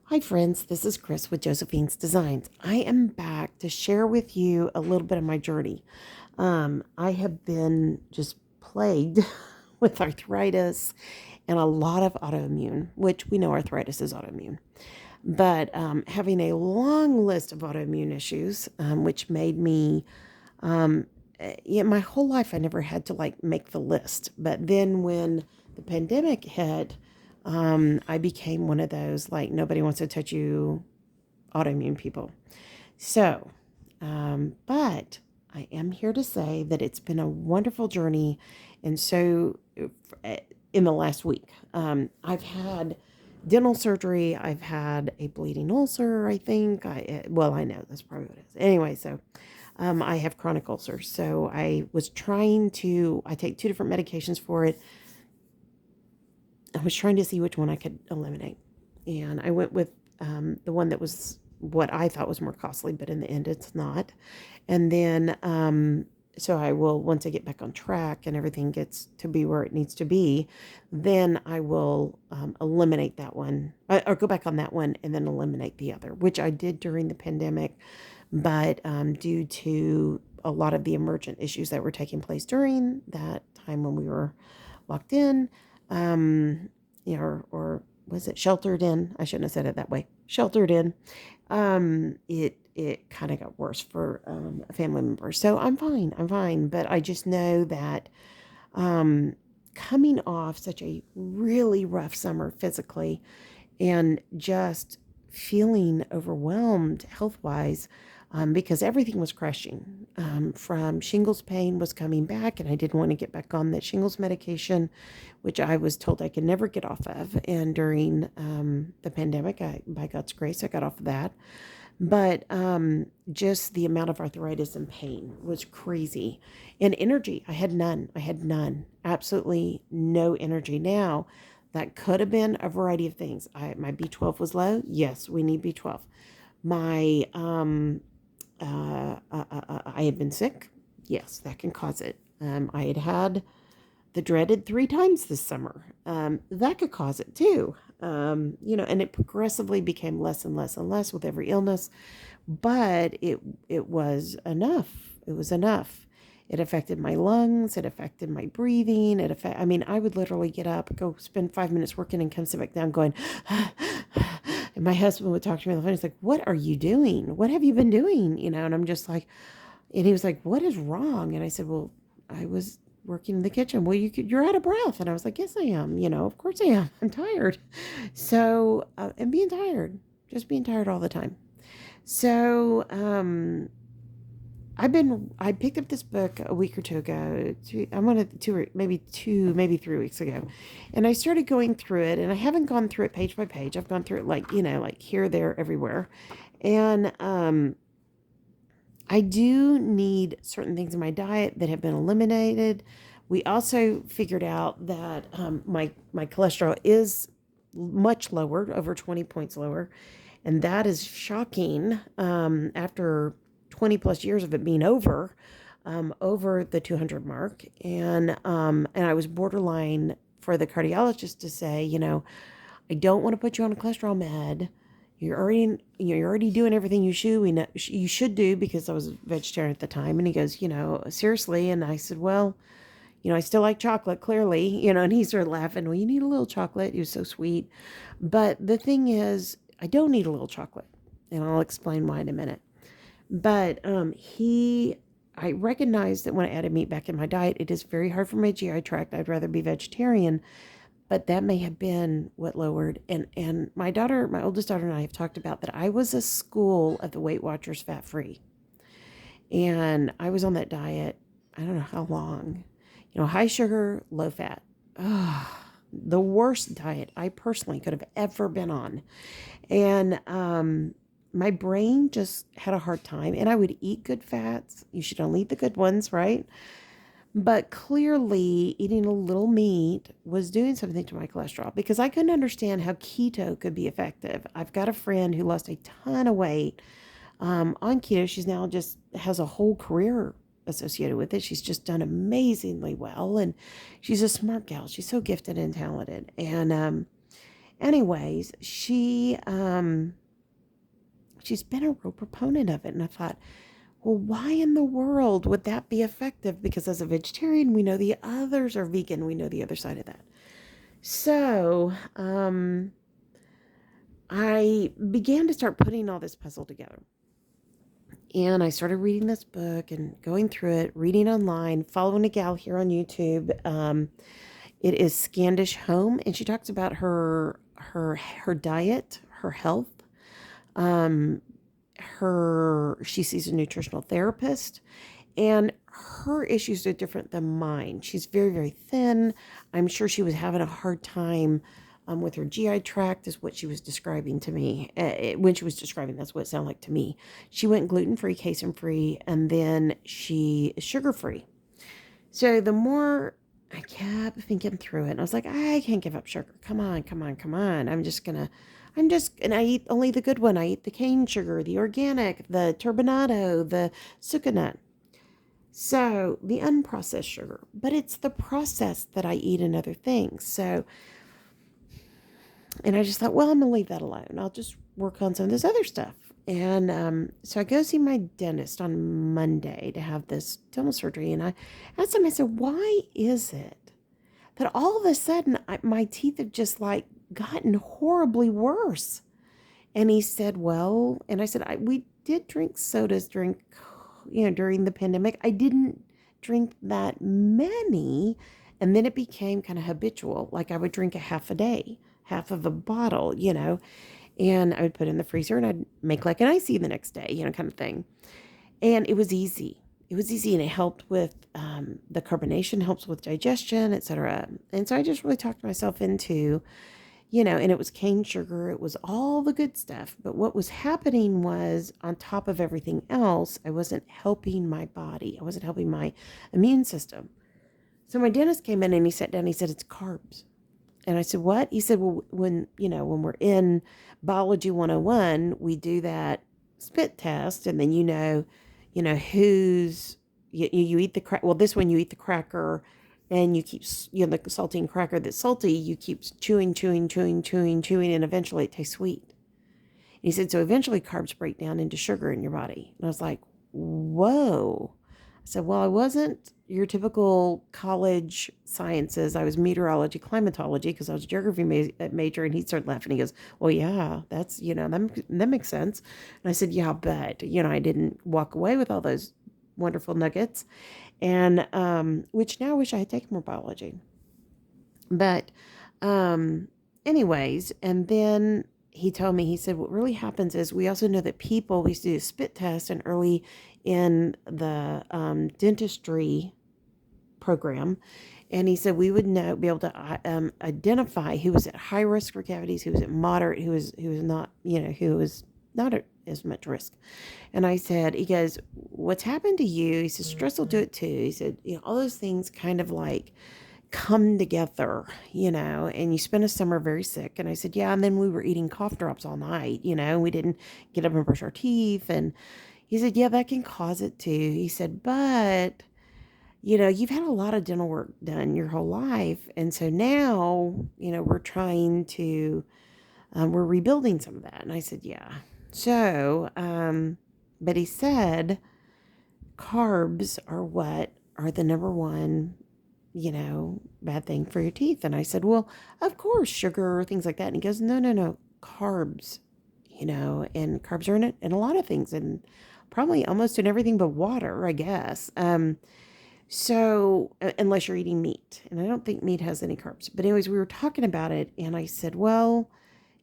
Hi friends, this is Chris with Josephine's Designs. I am back to share with you a little bit of my journey. I have been just plagued with arthritis and a lot of autoimmune, which we know arthritis is autoimmune. But having a long list of autoimmune issues, which made me, yeah, my whole life I never had to like make the list. But then when the pandemic hit, I became one of those like nobody wants to touch you autoimmune people. So, but I am here to say that it's been a wonderful journey. And so, in the last week, I've had dental surgery. I've had a bleeding ulcer, I think. Well, I know that's probably what it is. Anyway, so I have chronic ulcers. So I take two different medications for it. I was trying to see which one I could eliminate. And I went with the one that was what I thought was more costly, but in the end, it's not. And then, so I will, once I get back on track and everything gets to be where it needs to be, then I will eliminate that one or go back on that one and then eliminate the other, which I did during the pandemic. But due to a lot of the emergent issues that were taking place during that time when we were locked in, or was it sheltered in? I shouldn't have said it that way. Sheltered in. It kind of got worse for a family member. So I'm fine. I'm fine. But I just know that coming off such a really rough summer physically and just feeling overwhelmed health wise because everything was crashing. From shingles pain was coming back, and I didn't want to get back on that shingles medication, which I was told I could never get off of. And during the pandemic, by God's grace, I got off of that. But just the amount of arthritis and pain was crazy. And energy, I had none. I had none. Absolutely no energy. Now, that could have been a variety of things. My B12 was low. Yes, we need B12. My I had been sick. Yes, that can cause it. I had had the dreaded 3 times this summer. That could cause it too. And it progressively became less and less and less with every illness. But it was enough. It was enough. It affected my lungs. It affected my breathing. I mean, I would literally get up, go spend 5 minutes working, and come sit back down going, and my husband would talk to me on the phone. He's like, "What are you doing? What have you been doing?" And I'm just like, and he was like, "What is wrong?" And I said, "Well, I was working in the kitchen." "Well, you're out of breath." And I was like, "Yes, I am. Of course I am. I'm tired." So, and being tired, just being tired all the time. So, I picked up this book a week or two ago. I wanted maybe 3 weeks ago, and I started going through it. And I haven't gone through it page by page. I've gone through it like here, there, everywhere, and I do need certain things in my diet that have been eliminated. We also figured out that my cholesterol is much lower, over 20 points lower, and that is shocking after 20 plus years of it being over the 200 mark. And I was borderline for the cardiologist to say, I don't want to put you on a cholesterol med. You're already doing everything you should do, because I was a vegetarian at the time. And he goes, seriously. And I said, well, I still like chocolate, clearly, and he started laughing. "Well, you need a little chocolate." He was so sweet. But the thing is, I don't need a little chocolate. And I'll explain why in a minute. But I recognize that when I added meat back in my diet, it is very hard for my GI tract. I'd rather be vegetarian, but that may have been what lowered. And my oldest daughter, and I have talked about that I was a school of the Weight Watchers fat free, and I was on that diet. I don't know how long, high sugar, low fat. Oh, the worst diet I personally could have ever been on. And my brain just had a hard time, and I would eat good fats. You should only eat the good ones, right? But clearly, eating a little meat was doing something to my cholesterol, because I couldn't understand how keto could be effective. I've got a friend who lost a ton of weight on keto. She's now just has a whole career associated with it. She's just done amazingly well, and she's a smart gal. She's so gifted and talented. Anyways, she's been a real proponent of it. And I thought, well, why in the world would that be effective? Because as a vegetarian, we know the others are vegan. We know the other side of that. So I began to start putting all this puzzle together. And I started reading this book and going through it, reading online, following a gal here on YouTube. It is Scandish Home, and she talks about her diet, her health. She sees a nutritional therapist, and her issues are different than mine. She's very, very thin. I'm sure she was having a hard time with her GI tract, is what she was describing to me. When she was describing, that's what it sounded like to me. She went gluten-free, casein-free, and then she is sugar-free. So the more I kept thinking through it, and I was like, I can't give up sugar. Come on, come on, come on. And I eat only the good one. I eat the cane sugar, the organic, the turbinado, the sucanut. So the unprocessed sugar, but it's the processed that I eat in other things. So, and I just thought, well, I'm going to leave that alone. I'll just work on some of this other stuff. And so I go see my dentist on Monday to have this dental surgery. And I asked him, I said, why is it that all of a sudden my teeth have just like gotten horribly worse? And he said, well, and I said, we did drink sodas during the pandemic. I didn't drink that many. And then it became kind of habitual. Like I would drink a half a day, half of a bottle, and I would put it in the freezer and I'd make like an icy the next day, kind of thing. And it was easy. It was easy, and it helped with the carbonation, helps with digestion, etc. And so I just really talked myself into, and it was cane sugar. It was all the good stuff. But what was happening was, on top of everything else, I wasn't helping my body. I wasn't helping my immune system. So my dentist came in and he sat down and he said, it's carbs. And I said, what? He said, well, when we're in biology 101, we do that spit test, and then who's, you eat the crack. Well, this one you eat the cracker, and you keep, the saltine cracker that's salty, you keep chewing, and eventually it tastes sweet. And he said, so eventually carbs break down into sugar in your body. And I was like, whoa. I said, well, I wasn't your typical college sciences. I was meteorology, climatology, because I was a geography major. And he started laughing. He goes, well, yeah, that's, that makes sense. And I said, yeah, but, I didn't walk away with all those wonderful nuggets. And, which now I wish I had taken more biology. But, anyways, and then he told me, he said, what really happens is we also know that we used to do a spit test, and early in the dentistry program, and he said we would be able to identify who was at high risk for cavities, who was at moderate, who was not, who was not at as much risk. And I said, he goes, what's happened to you? He said, stress will do it too. He said, all those things kind of like come together, and you spent a summer very sick. And I said, yeah. And then we were eating cough drops all night, we didn't get up and brush our teeth. And he said, yeah, that can cause it too. He said, but, you've had a lot of dental work done your whole life. And so now, we're trying to, we're rebuilding some of that. And I said, yeah. So, but he said, carbs are the number one, bad thing for your teeth. And I said, well, of course, sugar, things like that. And he goes, no, carbs, and carbs are in a lot of things, and probably almost in everything but water, I guess. So unless you're eating meat, and I don't think meat has any carbs. But anyways, we were talking about it, and I said, well,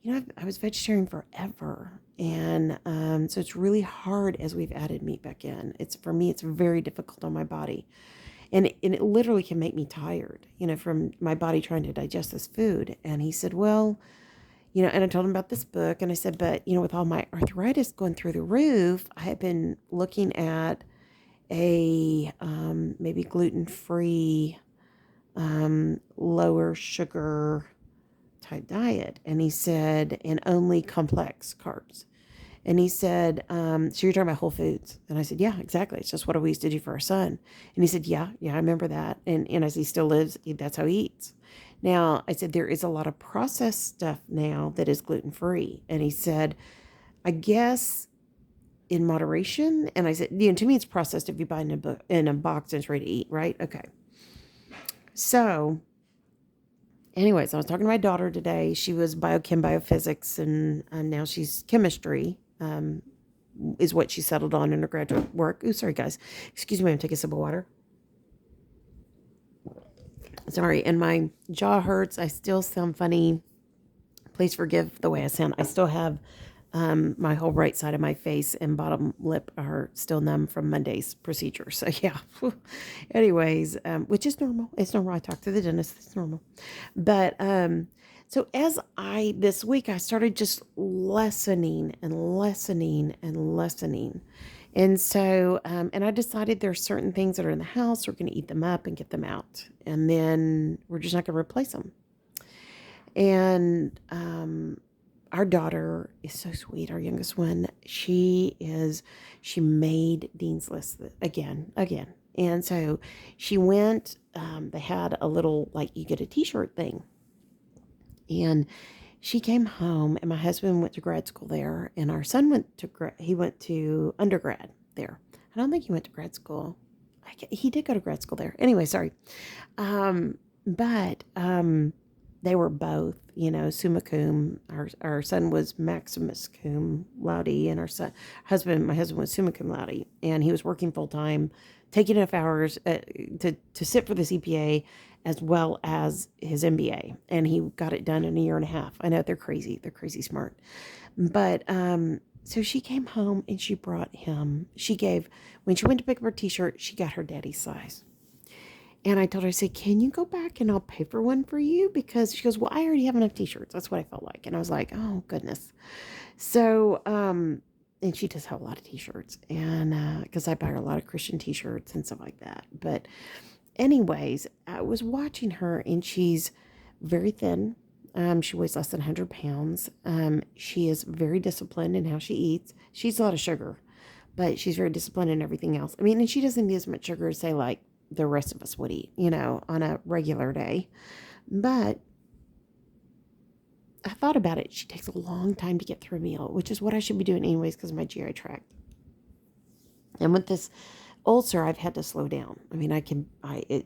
I was vegetarian forever. And so it's really hard as we've added meat back in. For me, it's very difficult on my body. And it literally can make me tired, from my body trying to digest this food. And he said, well, and I told him about this book. And I said, but, with all my arthritis going through the roof, I had been looking at a maybe gluten-free, lower sugar type diet. And he said, and only complex carbs. And he said, so you're talking about Whole Foods? And I said, yeah, exactly. It's just what we used to do for our son. And he said, yeah, I remember that. And as he still lives, that's how he eats. Now, I said, there is a lot of processed stuff now that is gluten-free. And he said, I guess in moderation. And I said, to me, it's processed if you buy it in a box and it's ready to eat, right? Okay. So, anyways, I was talking to my daughter today. She was biochem, biophysics, and now she's chemistry, is what she settled on in her graduate work. Oh, sorry, guys. Excuse me, I'm taking a sip of water. Sorry, and my jaw hurts. I still sound funny. Please forgive the way I sound. I still have my whole right side of my face and bottom lip are still numb from Monday's procedure. So yeah. Anyways, which is normal. It's normal. I talked to the dentist. It's normal. But so this week I started just lessening and lessening and lessening. And so, and I decided there's certain things that are in the house, we're going to eat them up and get them out. And then we're just not going to replace them. And our daughter is so sweet, our youngest one. She made Dean's List again. And so she went, they had a little, like, you get a t-shirt thing. And she came home, and my husband went to grad school there, and our son went to undergrad there. I don't think he went to grad school. He did go to grad school there. Anyway, sorry. But they were both, summa cum. Our son was maximus cum laude, and my husband was summa cum laude, and he was working full time, taking enough hours to sit for the CPA as well as his MBA, and he got it done in a year and a half. I know they're crazy smart, but so she came home and she brought him. When she went to pick up her t-shirt, she got her daddy's size. And I told her, I said, can you go back and I'll pay for one for you? Because she goes, well, I already have enough t-shirts. That's what I felt like. And I was like, oh, goodness. So, and she does have a lot of t-shirts. And because I buy her a lot of Christian t-shirts and stuff like that. But anyways, I was watching her, and she's very thin. She weighs less than 100 pounds. She is very disciplined in how she eats. She eats a lot of sugar, but she's very disciplined in everything else. I mean, and she doesn't eat as much sugar as, say, like the rest of us would eat, on a regular day. But I thought about it. She takes a long time to get through a meal, which is what I should be doing anyways because of my GI tract. And with this ulcer, I've had to slow down. I mean,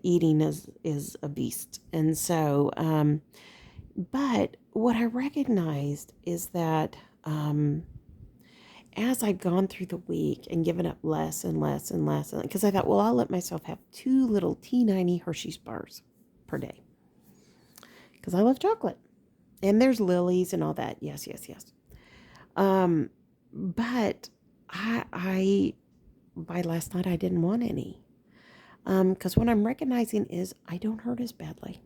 eating is a beast. And so, but what I recognized is that, as I've gone through the week and given up less and less and less, because I thought, well, I'll let myself have 2 little T90 Hershey's bars per day. Because I love chocolate. And there's Lily's and all that. Yes. But I by last night, I didn't want any. Because what I'm recognizing is I don't hurt as badly.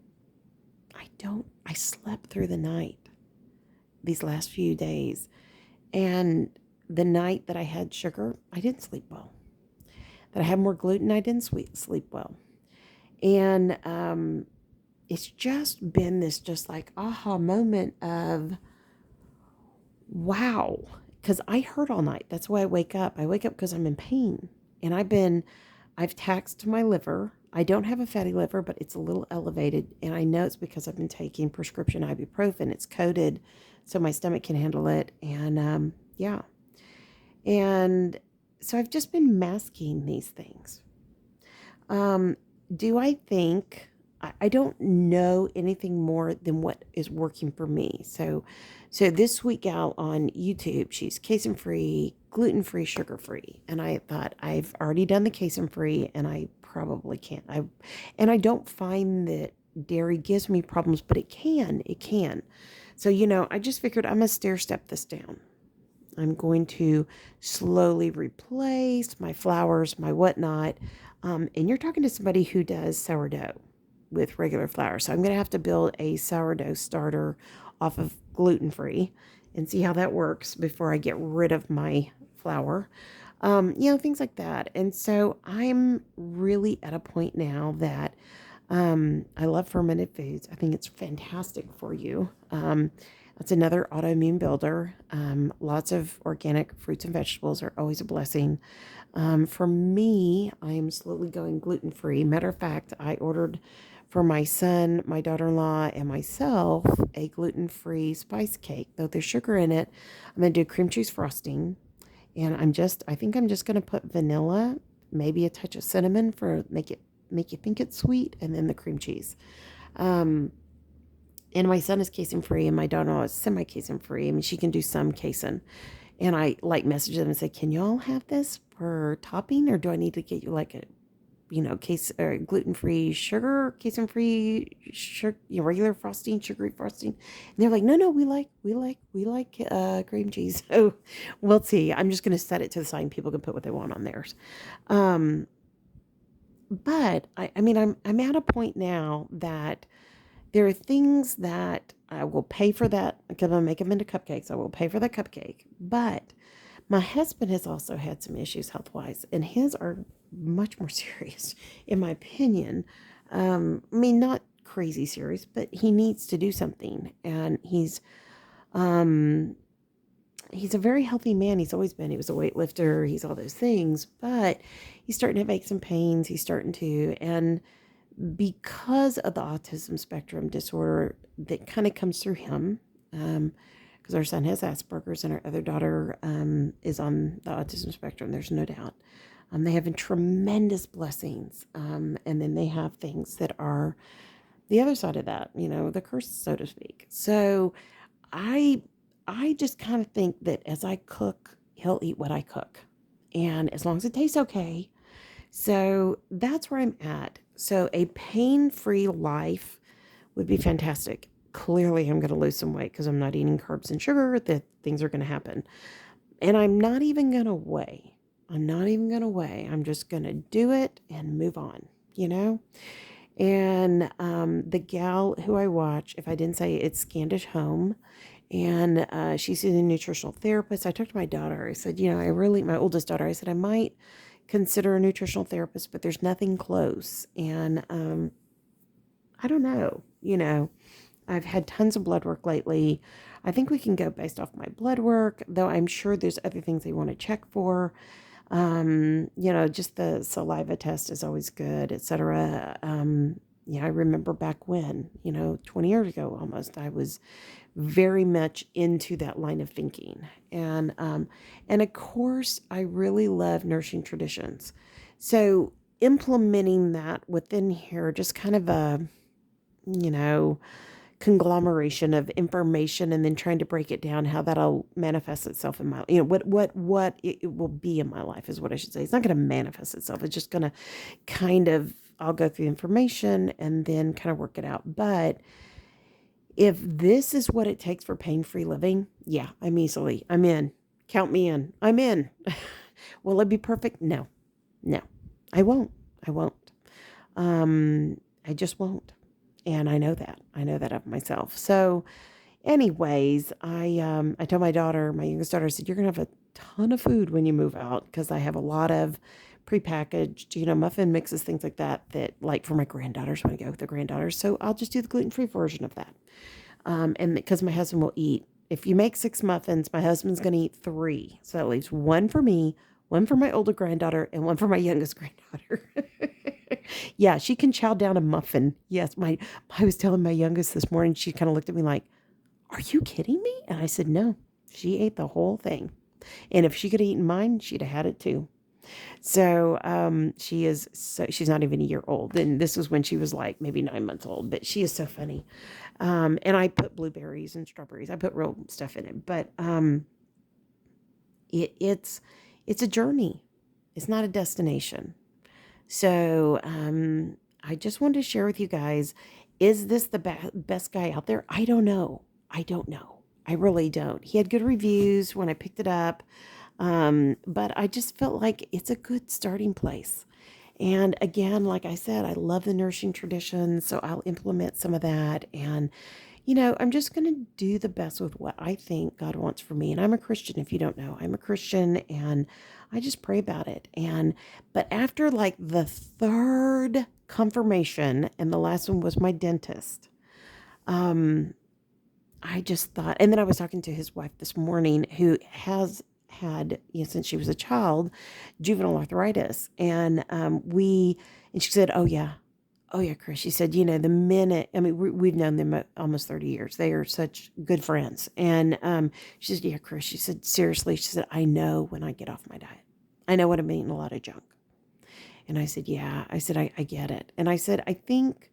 I slept through the night these last few days. And the night that I had sugar, I didn't sleep well. That I had more gluten, I didn't sleep well. And it's just been this just like aha moment of, wow. Because I hurt all night. That's why I wake up. I wake up because I'm in pain. And I've taxed my liver. I don't have a fatty liver, but it's a little elevated. And I know it's because I've been taking prescription ibuprofen. It's coated so my stomach can handle it. And yeah. And so I've just been masking these things. Do I think, I don't know anything more than what is working for me. So this sweet gal on YouTube, she's casein-free, gluten-free, sugar-free. And I thought, I've already done the casein-free, and I probably can't. I don't find that dairy gives me problems, but it can. So, I just figured I'm going to stair-step this down. I'm going to slowly replace my flours, my whatnot. And you're talking to somebody who does sourdough with regular flour. So I'm going to have to build a sourdough starter off of gluten-free and see how that works before I get rid of my flour. Things like that. And so I'm really at a point now that I love fermented foods. I think it's fantastic for you. That's another autoimmune builder. Lots of organic fruits and vegetables are always a blessing. For me, I am slowly going gluten-free. Matter of fact, I ordered for my son, my daughter-in-law, and myself a gluten-free spice cake. Though there's sugar in it, I'm going to do cream cheese frosting. And I think I'm just going to put vanilla, maybe a touch of cinnamon for make you think it's sweet, and then the cream cheese. Um, and my son is casein free, and my daughter-in-law is semi casein free. I mean, she can do some casein. And I like message them and say, "Can y'all have this for topping, or do I need to get you like a case or gluten free sugar, casein free sugar, regular frosting, sugary frosting?" And they're like, "No, we like cream cheese." So we'll see. I'm just going to set it to the side, and people can put what they want on theirs. Um, but I mean, I'm at a point now that there are things that I will pay for that because I make them into cupcakes. I will pay for the cupcake. But my husband has also had some issues health wise, and his are much more serious, in my opinion. I mean, not crazy serious, but he needs to do something. And um, he's a very healthy man. He's always been. He was a weightlifter. He's all those things, but he's starting to have aches and pains. He's starting to, and because of the autism spectrum disorder that kind of comes through him, because our son has Asperger's and our other daughter is on the autism spectrum, there's no doubt. They have tremendous blessings, and then they have things that are the other side of that, the curse, so to speak. So I I just kind of think that as I cook, he'll eat what I cook, and as long as it tastes okay. So that's where I'm at. So a pain-free life would be fantastic. Clearly, I'm going to lose some weight because I'm not eating carbs and sugar. That things are going to happen. And I'm not even going to weigh. I'm not even going to weigh. I'm just going to do it and move on, you know? And the gal who I watch, if I didn't say it's Scandish Home, and she's a nutritional therapist. I talked to my daughter. I said, my oldest daughter, I said, I might consider a nutritional therapist, but there's nothing close. And I don't know, I've had tons of blood work lately. I think we can go based off my blood work, though I'm sure there's other things they want to check for. Just the saliva test is always good, etc. I remember back when, 20 years ago almost, I was very much into that line of thinking. And of course, I really love nourishing traditions. So implementing that within here, just kind of a, you know, conglomeration of information, and then trying to break it down how that'll manifest itself in my, what it will be in my life is what I should say. It's not going to manifest itself. It's just going to kind of, I'll go through the information and then kind of work it out. But if this is what it takes for pain-free living, yeah, I'm in. Count me in. I'm in. Will it be perfect? No, I won't. I just won't. And I know that of myself. So anyways, I told my daughter, my youngest daughter, I said, you're going to have a ton of food when you move out, because I have a lot of prepackaged, muffin mixes, things like that, like for my granddaughters when I go with the granddaughters. So I'll just do the gluten-free version of that. And because my husband will eat, if you make 6 muffins, my husband's going to eat 3. So that leaves 1 for me, 1 for my older granddaughter, and 1 for my youngest granddaughter. Yeah, she can chow down a muffin. Yes, I was telling my youngest this morning, she kind of looked at me like, are you kidding me? And I said, no, she ate the whole thing. And if she could have eaten mine, she'd have had it too. So she's not even a year old. And this was when she was like maybe 9 months old, but she is so funny. And I put blueberries and strawberries. I put real stuff in it, but it's a journey. It's not a destination. So I just wanted to share with you guys, is this the best guy out there? I don't know. I really don't. He had good reviews when I picked it up. But I just felt like it's a good starting place. And again, like I said, I love the nourishing traditions, so I'll implement some of that. And, I'm just going to do the best with what I think God wants for me. And I'm a Christian, if you don't know. I'm a Christian, and I just pray about it. But after like the 3rd confirmation, and the last one was my dentist, I just thought, and then I was talking to his wife this morning, who has had, since she was a child, juvenile arthritis. And she said, Oh yeah, Chris. She said, you know, the minute, I mean, we've known them almost 30 years. They are such good friends. And she said, yeah, Chris. She said, seriously. She said, I know when I get off my diet. I know when I'm eating a lot of junk. And I said, yeah. I said, I get it. And I said, I think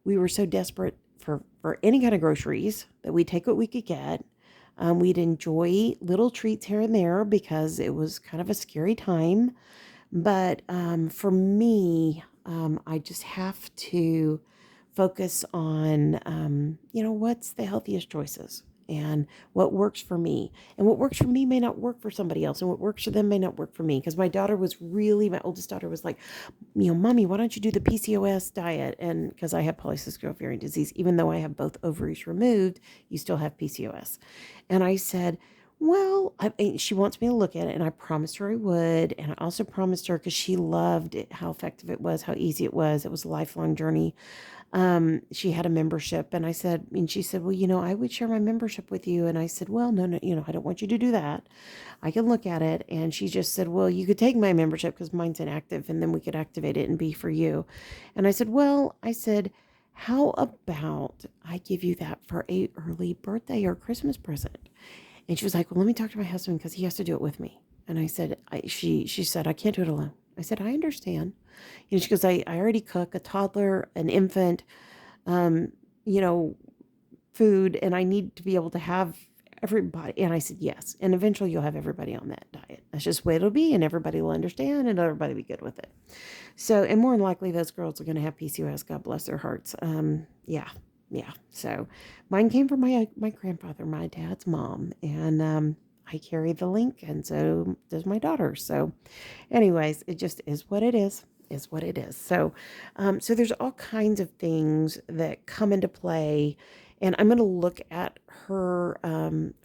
we were so desperate for any kind of groceries that we'd take what we could get. We'd enjoy little treats here and there because it was kind of a scary time. But for me, I just have to focus on, you know, what's the healthiest choices and what works for me. And what works for me may not work for somebody else. And what works for them may not work for me. Because my oldest daughter was like, you know, Mommy, why don't you do the PCOS diet? And because I have polycystic ovarian disease, even though I have both ovaries removed, you still have PCOS. And I said, well, she wants me to look at it, and I promised her I would. And I also promised her, because she loved it, how effective it was, how easy it was. It was a lifelong journey. She had a membership, and she said, well, you know, I would share my membership with you. And I said, well, no, you know, I don't want you to do that. I can look at it. And she just said, well, you could take my membership because mine's inactive, and then we could activate it and be for you. And I said, well, how about I give you that for a early birthday or Christmas present? And she was like, well, let me talk to my husband because he has to do it with me. And I said, she said, I can't do it alone. I said, I understand. You know, she goes, I already cook a toddler, an infant, you know, food, and I need to be able to have everybody. And I said, yes. And eventually you'll have everybody on that diet. That's just the way it'll be, and everybody will understand, and everybody will be good with it. So, and more than likely, those girls are going to have PCOS. God bless their hearts. Yeah. Yeah. So mine came from my grandfather, my dad's mom, and I carry the link, and so does my daughter. So anyways, it just is what it is what it is. So, so there's all kinds of things that come into play, and I'm going to look at her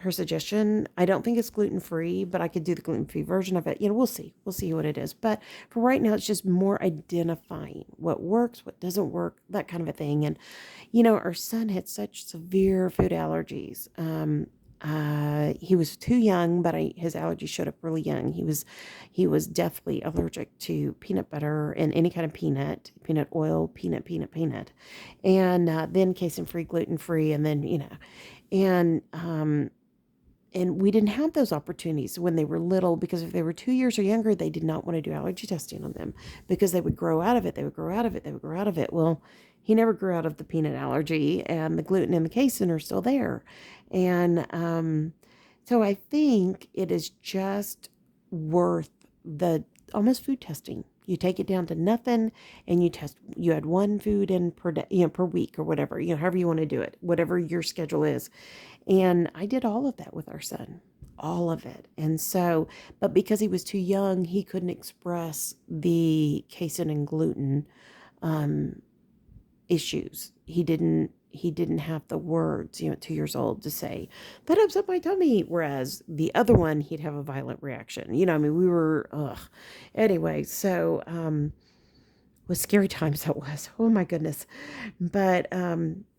suggestion. I don't think it's gluten free, but I could do the gluten free version of it. You know, we'll see what it is. But for right now, it's just more identifying what works, what doesn't work, that kind of a thing. And you know, our son had such severe food allergies. He was too young, but his allergies showed up really young. He was deathly allergic to peanut butter and any kind of peanut oil, peanut, and then casein free, gluten free, and then and we didn't have those opportunities when they were little, because if they were 2 years or younger, they did not want to do allergy testing on them because they would grow out of it. They would grow out of it. They would grow out of it. Well, he never grew out of the peanut allergy, and the gluten and the casein are still there. And so I think it is just worth the almost food testing. You take it down to nothing, and you add one food in per day, per week or whatever, however you want to do it, whatever your schedule is. And I did all of that with our son, all of it. And so, but because he was too young, he couldn't express the casein and gluten issues. He didn't have the words, at 2 years old, to say, that upset my tummy. Whereas the other one, he'd have a violent reaction. We were, anyway, so, what scary times that was. Oh my goodness. But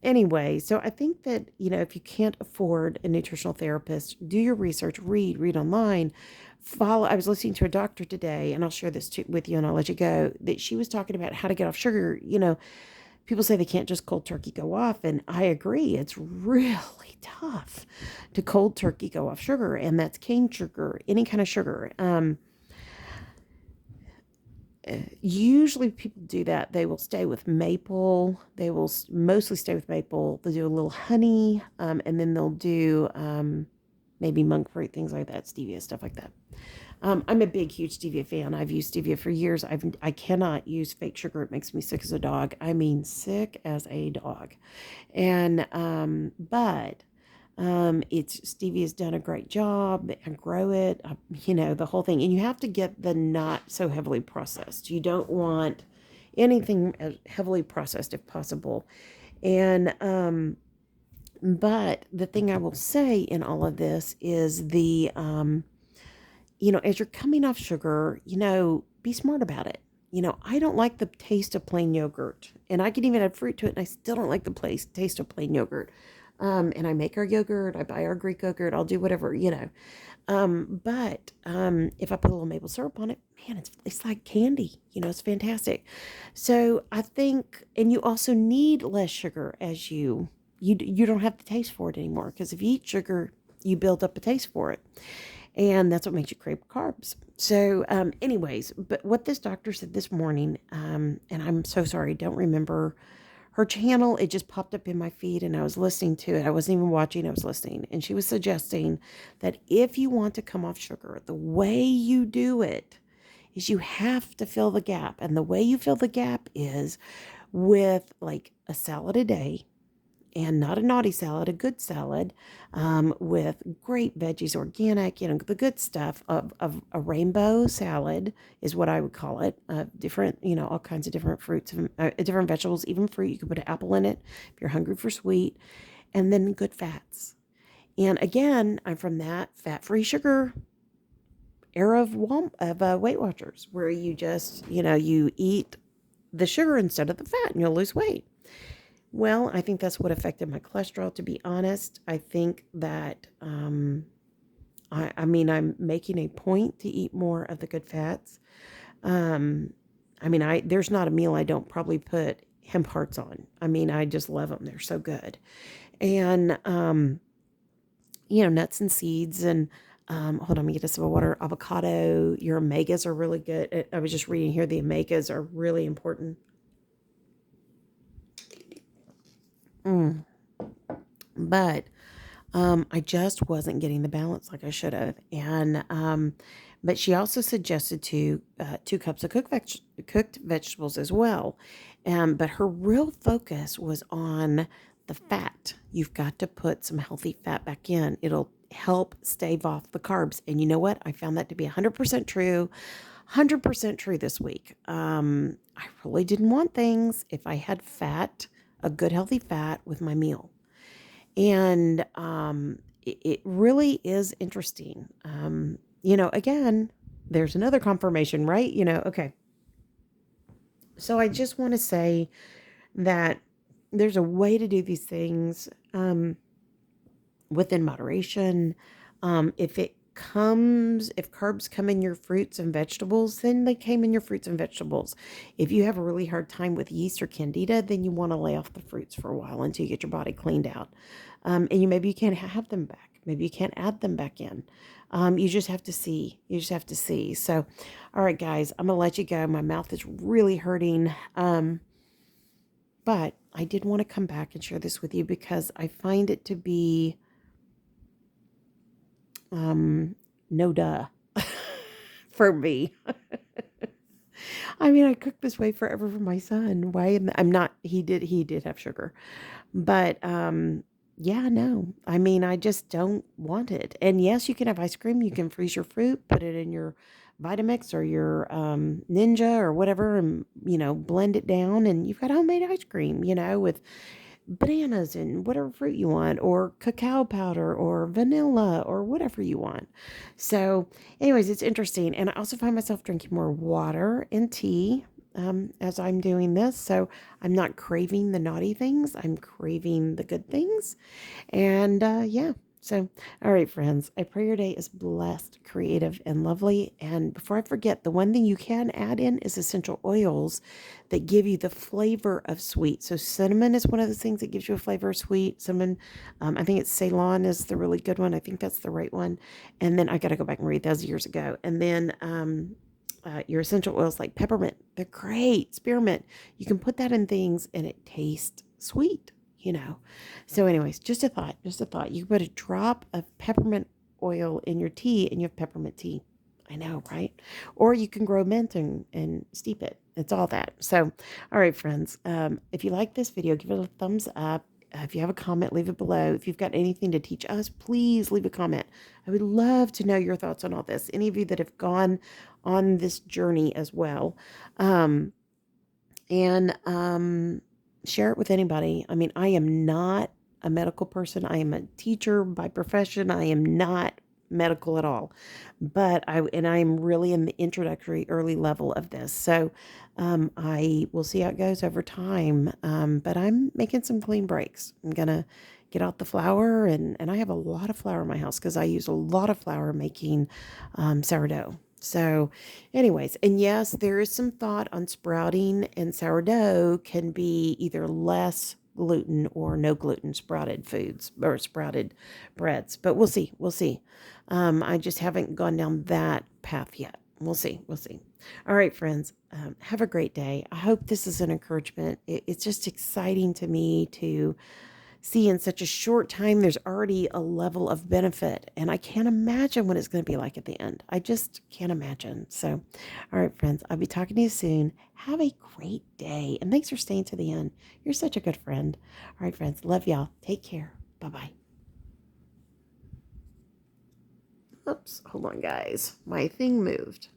anyway, so I think that, if you can't afford a nutritional therapist, do your research, read online, follow. I was listening to a doctor today, and I'll share this with you and I'll let you go, that she was talking about how to get off sugar. People say they can't just cold turkey go off, and I agree. It's really tough to cold turkey go off sugar, and that's cane sugar, any kind of sugar. Usually people do that. They will stay with maple. They will mostly stay with maple. They'll do a little honey, and then they'll do maybe monk fruit, things like that, stevia, stuff like that. I'm a big, huge stevia fan. I've used stevia for years. I cannot use fake sugar. It makes me sick as a dog. I mean, sick as a dog. And, but Stevia's done a great job. I grow it, the whole thing. And you have to get the not so heavily processed. You don't want anything heavily processed if possible. And, but the thing I will say in all of this is as you're coming off sugar, be smart about it. I don't like the taste of plain yogurt, and I can even add fruit to it, and I still don't like the taste of plain yogurt. And I make our yogurt, I buy our Greek yogurt, I'll do whatever, But if I put a little maple syrup on it, man, it's like candy. It's fantastic. So I think, and you also need less sugar as you don't have the taste for it anymore, because if you eat sugar, you build up a taste for it, and that's what makes you crave carbs. So, anyways, but what this doctor said this morning, and I'm so sorry, don't remember her channel. It just popped up in my feed and I was listening to it. I wasn't even watching, I was listening. And she was suggesting that if you want to come off sugar, the way you do it is you have to fill the gap. And the way you fill the gap is with like a salad a day, and not a naughty salad, a good salad, with great veggies, organic, the good stuff of a rainbow salad is what I would call it. Different, all kinds of different fruits, different vegetables, even fruit. You could put an apple in it if you're hungry for sweet, and then good fats. And again, I'm from that fat-free sugar era of Weight Watchers, where you just, you eat the sugar instead of the fat and you'll lose weight. Well, I think that's what affected my cholesterol, to be honest. I think that, I'm making a point to eat more of the good fats. There's not a meal I don't probably put hemp hearts on. I just love them. They're so good. And, nuts and seeds and, hold on, let me get a sip of water. Avocado, your omegas are really good. I was just reading here, the omegas are really important. But I just wasn't getting the balance like I should have. And but she also suggested 2 cups of cooked vegetables as well. But her real focus was on the fat. You've got to put some healthy fat back in. It'll help stave off the carbs. And you know what? I found that to be 100% true. 100% true this week. I really didn't want things if I had fat, a good healthy fat with my meal. And it really is interesting. Again, there's another confirmation, right? Okay. So I just want to say that there's a way to do these things within moderation. If carbs come in your fruits and vegetables, then they came in your fruits and vegetables. If you have a really hard time with yeast or candida, then you want to lay off the fruits for a while until you get your body cleaned out. And maybe you can't have them back. Maybe you can't add them back in. You just have to see. So, all right, guys, I'm going to let you go. My mouth is really hurting. But I did want to come back and share this with you because I find it to be no duh for me. I cooked this way forever for my son. Why I'm not, he did have sugar, but, yeah, no, I just don't want it. And yes, you can have ice cream. You can freeze your fruit, put it in your Vitamix or your, Ninja or whatever, and, blend it down and you've got homemade ice cream, with bananas and whatever fruit you want, or cacao powder or vanilla or whatever you want. So anyways, it's interesting. And I also find myself drinking more water and tea as I'm doing this. So I'm not craving the naughty things. I'm craving the good things. And yeah. So, all right, friends, I pray your day is blessed, creative, and lovely. And before I forget, the one thing you can add in is essential oils that give you the flavor of sweet. So cinnamon is one of those things that gives you a flavor of sweet. Cinnamon, I think it's Ceylon is the really good one. I think that's the right one. And then I got to go back and read those years ago. And then your essential oils like peppermint, they're great. Spearmint, you can put that in things and it tastes sweet. So anyways, just a thought. You put a drop of peppermint oil in your tea and you have peppermint tea. I know, right? Or you can grow mint and steep it. It's all that. So, all right, friends, if you like this video, give it a thumbs up. If you have a comment, leave it below. If you've got anything to teach us, please leave a comment. I would love to know your thoughts on all this. Any of you that have gone on this journey as well. Share it with anybody. I am not a medical person. I am a teacher by profession. I am not medical at all, but I am really in the introductory early level of this. So, I will see how it goes over time. But I'm making some clean breaks. I'm going to get out the flour, and I have a lot of flour in my house because I use a lot of flour making sourdough. So, anyways, and yes, there is some thought on sprouting, and sourdough can be either less gluten or no gluten sprouted foods or sprouted breads, but we'll see. We'll see. I just haven't gone down that path yet. We'll see. We'll see. All right, friends, have a great day. I hope this is an encouragement. It's just exciting to me to see in such a short time there's already a level of benefit, and I can't imagine what it's going to be like at the end. I just can't imagine. So, all right, friends, I'll be talking to you soon. Have a great day, and thanks for staying to the end. You're such a good friend. All right, friends, love y'all. Take care. Bye-bye. Oops, hold on, guys. My thing moved.